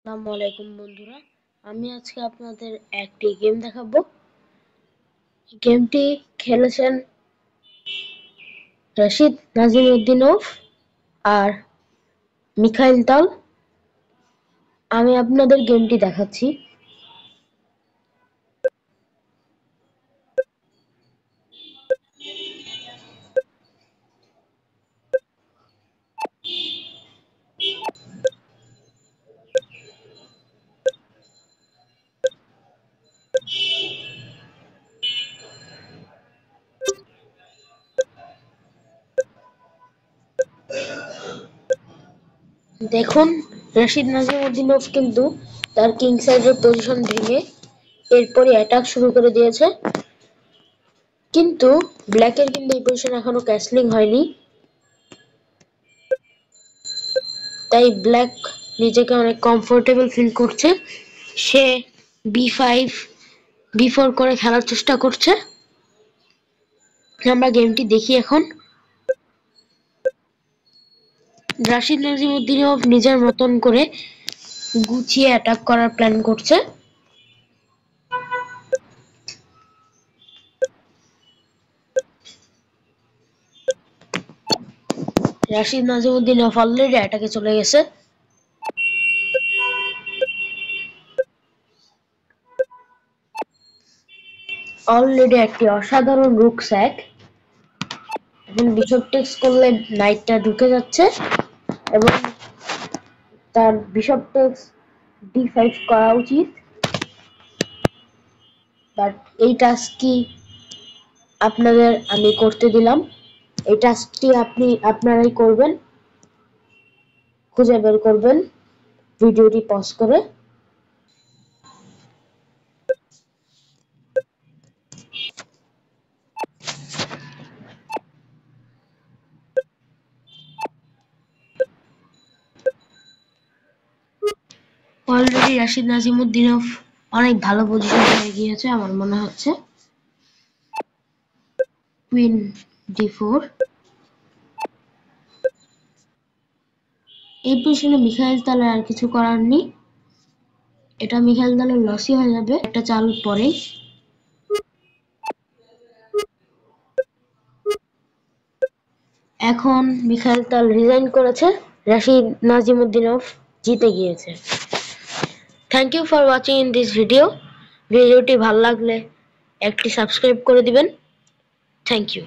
আসসালামু আলাইকুম বন্ধুরা, আমি আজকে আপনাদের একটি গেম দেখাবো। গেমটি খেলেছেন রশিদ নাজিমউদ্দিনов আর মিখাইল তাল। আমি আপনাদের গেমটি দেখাচ্ছি। দেখুন, রশিদ নাজিমউদ্দিনов কিন্তু তার কিং সাইডের পজিশন ভেঙে এরপরই অ্যাটাক শুরু করে দিয়েছে, কিন্তু ব্ল্যাকের কিন্তু এই পজিশন এখনো ক্যাসলিং হয়নি, তাই ব্ল্যাক নিজেকে অনেক কমফোর্টেবল ফিল করছে। সে B5 B4 করে খেলার চেষ্টা করছে। আমরা গেমটি দেখি এখন। রশিদ নাজিমউদ্দিনов নিজের মতন করে গুছিয়ে অ্যাটাক করার প্ল্যান করছে। রশিদ নাজিমউদ্দিনов অলরেডি অ্যাটাকে চলে গেছে। অলরেডি একটি অসাধারণ রুক স্যাক। এখন বিশপ টেক্স করলে নাইটটা ঢুকে যাচ্ছে এবং তার বিশপ টেক্স D5 করা উচিত, বাট এই টাস্কটি আপনাদের আমি করতে দিলাম। এই টাস্কটি আপনারাই করবেন, খুঁজে বের করবেন ভিডিওটি পজ করে। অলরেডি রশিদ নাজিমউদ্দিনов অনেক ভালো পজিশন হয়ে গিয়েছে আমার মনে হচ্ছে। Queen D4। এই পজিশনে মিখাইল তালের আর কিছু করার নেই, এটা মিখাইল তালের লসই হয়ে যাবে একটা চাল পরেই। এখন মিখাইল তাল রিজাইন করেছে, রশিদ নাজিমউদ্দিনов জিতে গিয়েছে। Thank you for watching in this video. ভিডিওটি ভালো লাগলে একটি সাবস্ক্রাইব করে দিবেন। Thank you.